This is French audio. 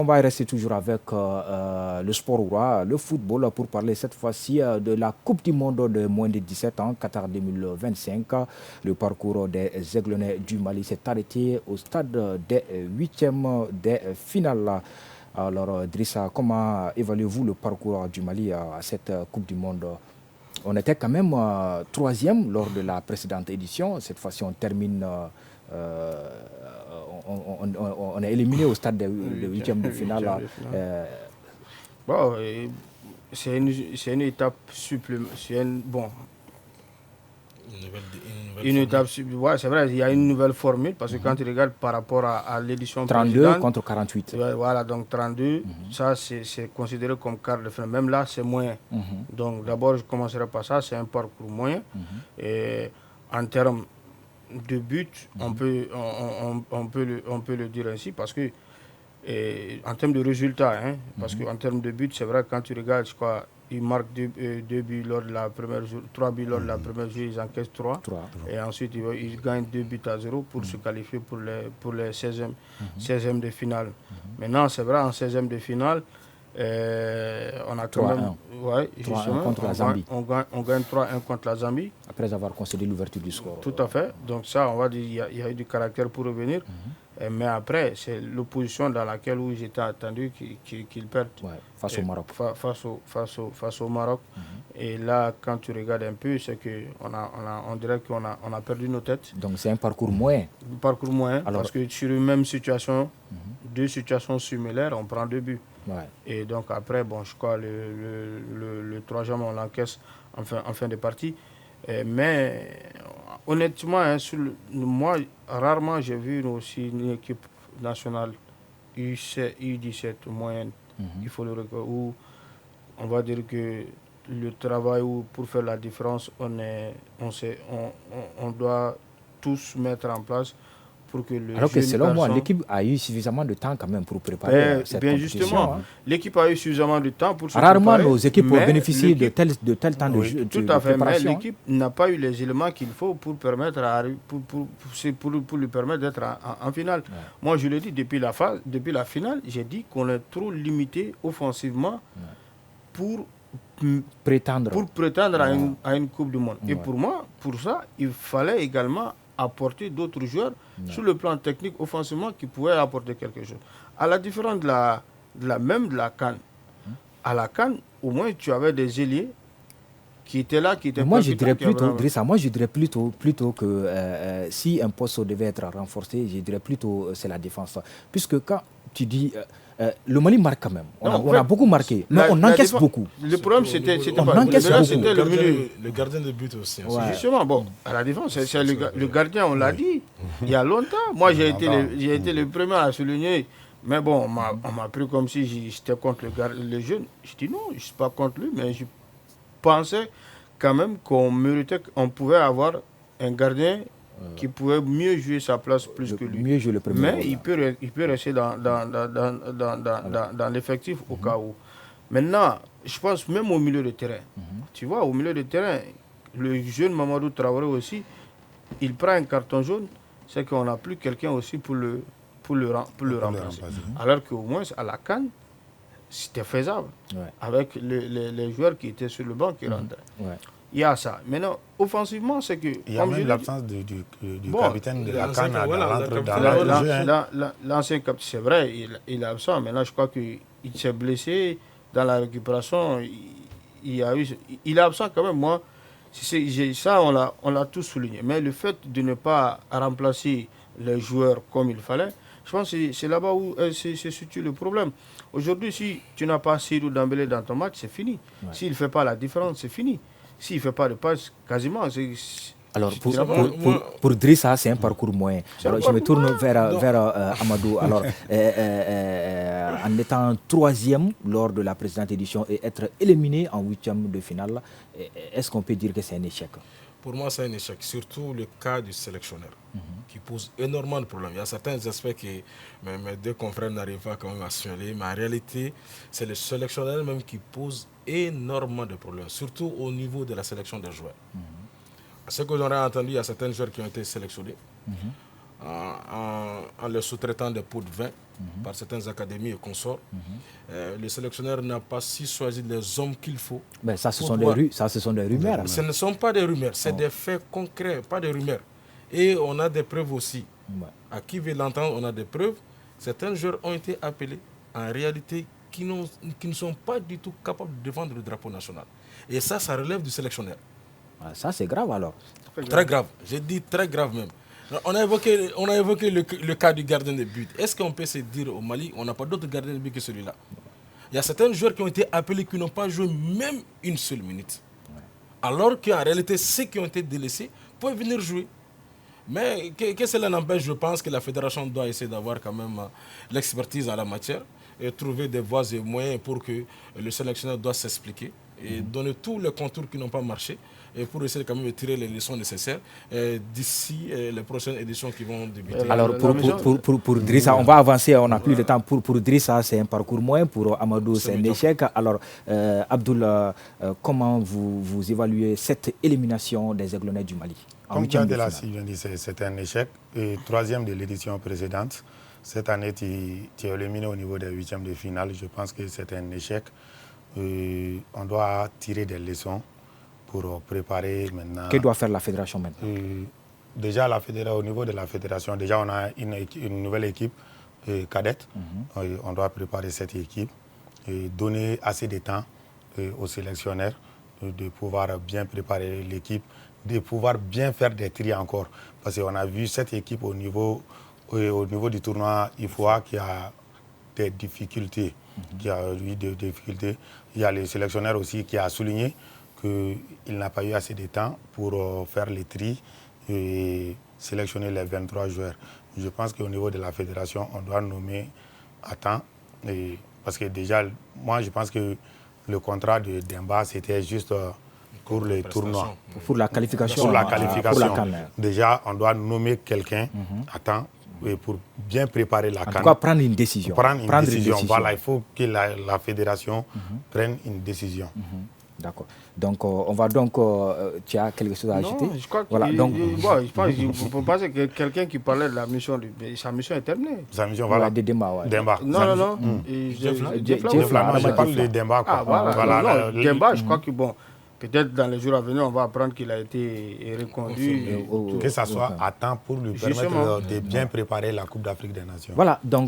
va rester toujours avec le sport roi, le football, pour parler cette fois-ci de la Coupe du Monde de moins de 17 ans, Qatar 2025. Le parcours des Aiglonnais du Mali s'est arrêté au stade des huitièmes des finales. Alors, Drissa, comment évaluez-vous le parcours du Mali à cette Coupe du Monde? On était quand même troisième lors de la précédente édition. Cette fois-ci, on termine... on est éliminé au stade des huitièmes de finale. Bon, c'est une étape supplémentaire. Bon, une étape supplémentaire. Ouais, c'est vrai, il y a une nouvelle formule parce que quand tu regardes par rapport à l'édition 32 contre 48. Voilà, donc 32, ça c'est considéré comme quart de finale. Même là, c'est moyen. Donc d'abord, je commencerai par ça, c'est un parcours moyen. Et en termes de but, on peut le dire ainsi parce que en termes de résultats, parce qu'en termes de but, c'est vrai, quand tu regardes, je crois, ils marquent 2 buts lors de la première journée, 3 buts lors de la première journée, ils encaissent 3. Et ensuite, ils gagnent 2-0 pour se qualifier pour les 16e de finale. Maintenant, c'est vrai, en 16e de finale, on a quand même... Ouais, justement, contre la Zambie. On gagne 3-1 contre la Zambie. Après avoir concédé l'ouverture du score. Tout à fait. Donc ça, on va dire, il y a eu du caractère pour revenir. Mais après, c'est l'opposition dans laquelle j'étais attendu qu'ils perdent. Ouais, face au Maroc. Face au Maroc. Et là, quand tu regardes un peu, c'est qu'on dirait qu'on a perdu nos têtes. Donc c'est un parcours moyen. Un parcours moyen, parce que sur une même situation, deux situations similaires, on prend 2 buts. Ouais. Et donc après, bon, je crois le 3e, on l'encaisse en fin de partie. Mais honnêtement, moi, rarement j'ai vu aussi une équipe nationale U17 moyenne, il faut le reconnaître, où on va dire que le travail pour faire la différence, on doit tous mettre en place pour que le alors que selon moi, l'équipe a eu suffisamment de temps quand même pour préparer cette compétition. Justement, l'équipe a eu suffisamment de temps pour se rarement préparer. Nos équipes ont bénéficié de tel temps de jeu. Tout à fait, mais l'équipe n'a pas eu les éléments qu'il faut pour permettre pour lui permettre d'être en finale. Ouais. Moi, je l'ai dit, depuis la finale, j'ai dit qu'on est trop limité offensivement pour prétendre à une Coupe du Monde. Et pour moi, pour ça, il fallait également apporter d'autres joueurs sur le plan technique offensivement qui pouvaient apporter quelque chose. À la différence de la CAN, à la CAN, au moins tu avais des ailiers qui étaient là, qui étaient... Moi je dirais plutôt que si un poste devait être renforcé, je dirais plutôt c'est la défense. Puisque quand tu dis... le Mali marque quand même. On a beaucoup marqué, mais on encaisse beaucoup. Le problème, c'était le gardien de but aussi. Ouais. Justement, bon, à la défense, c'est le gardien, on l'a dit, il y a longtemps. Moi, j'ai été le premier à souligner. Mais bon, on m'a pris comme si j'étais contre le jeune. Je dis non, je ne suis pas contre lui, mais je pensais quand même qu'on pouvait avoir un gardien qui pouvait mieux jouer sa place plus que lui. Mieux jouer le premier. Mais il peut rester dans l'effectif au cas où. Maintenant, je pense même au milieu de terrain. Tu vois, au milieu de terrain, le jeune Mamadou Traoré aussi, il prend un carton jaune, c'est qu'on n'a plus quelqu'un aussi pour le remplacer. Alors qu'au moins, à la CAN, c'était faisable. Ouais. Avec les joueurs qui étaient sur le banc qui rentraient. Ouais. Il y a ça. Maintenant, offensivement, c'est que... Il y a même l'absence du capitaine de la CAN dans l'ancien capitaine, c'est vrai, il est absent. Maintenant, je crois qu'il s'est blessé dans la récupération. Il est absent quand même. Moi, ça, on l'a tous souligné. Mais le fait de ne pas remplacer les joueurs comme il fallait, je pense que c'est là-bas où c'est surtout le problème. Aujourd'hui, si tu n'as pas Seydou Dembélé dans ton match, c'est fini. Ouais. S'il ne fait pas la différence, c'est fini. S'il ne fait pas de passe, quasiment, alors, pour Drissa, c'est un parcours moyen. Alors, je me tourne vers Amadou. Alors, en étant troisième lors de la précédente édition et être éliminé en huitième de finale, est-ce qu'on peut dire que c'est un échec? Pour moi, c'est un échec. Surtout le cas du sélectionneur, qui pose énormément de problèmes. Il y a certains aspects que mes deux confrères n'arrivent pas quand même à signaler, mais en réalité, c'est le sélectionneur même qui pose énormément de problèmes, surtout au niveau de la sélection des joueurs. Ce que j'aurais entendu, il y a certains joueurs qui ont été sélectionnés. en les sous-traitant des pots de vin par certaines académies et consorts. Le sélectionneur n'a pas si choisi les hommes qu'il faut. Mais ça, ce sont des rumeurs. Ce ne sont pas des rumeurs, c'est des faits concrets, pas des rumeurs. Et on a des preuves aussi. À qui veut l'entendre, on a des preuves. Certains joueurs ont été appelés, en réalité, qui ne sont pas du tout capables de défendre le drapeau national. Et ça relève du sélectionneur. Ça, c'est grave alors. Très grave. J'ai dit très grave même. On a évoqué le cas du gardien de but. Est-ce qu'on peut se dire au Mali, on n'a pas d'autre gardien de but que celui-là? Il y a certains joueurs qui ont été appelés qui n'ont pas joué même une seule minute. Alors qu'en réalité, ceux qui ont été délaissés peuvent venir jouer. Mais que cela n'empêche, je pense que la fédération doit essayer d'avoir quand même l'expertise en la matière et trouver des voies et moyens pour que le sélectionneur doit s'expliquer et donner tous les contours qui n'ont pas marché et pour essayer quand même de tirer les leçons nécessaires d'ici les prochaines éditions qui vont débuter. Alors pour Drissa, on va avancer, on n'a plus le temps. Pour Drissa, c'est un parcours moyen, pour Amadou, c'est un échec. Alors Abdoul, comment vous évaluez cette élimination des Aiglonnais du Mali? Comme tu as dit, c'est un échec. Et troisième de l'édition précédente. Cette année, tu es éliminé au niveau des huitièmes de finale. Je pense que c'est un échec. On doit tirer des leçons pour préparer maintenant. Que doit faire la fédération maintenant? Déjà, au niveau de la fédération, déjà on a une nouvelle équipe cadette. On doit préparer cette équipe et donner assez de temps aux sélectionneurs de pouvoir bien préparer l'équipe, de pouvoir bien faire des tris encore. Parce qu'on a vu cette équipe au niveau du tournoi IFOA qui a des difficultés. Qui a eu des difficultés. Il y a le sélectionneur aussi qui a souligné qu'il n'a pas eu assez de temps pour faire les tris et sélectionner les 23 joueurs. Je pense qu'au niveau de la fédération, on doit nommer à temps. Parce que déjà, moi je pense que le contrat de Demba, c'était juste pour les tournois. Pour la qualification. Pour la qualification. Pour la CAN. Déjà, on doit nommer quelqu'un à temps pour bien préparer la CAN. En tout cas, prendre une décision. Prendre une décision. Voilà, il faut que la fédération prenne une décision. D'accord. Donc, on va donc... tu as quelque chose à ajouter? Non, je crois que... Voilà, je pense que quelqu'un qui parlait de la mission, sa mission est terminée. Sa mission, voilà. De Demba, ouais. Demba. Non. Je parle de Demba. Ah, voilà. Demba, je crois que, bon, peut-être dans les jours à venir, on va apprendre qu'il a été reconduit. Que ça soit à temps pour lui permettre de bien préparer la Coupe d'Afrique des Nations. Voilà, donc...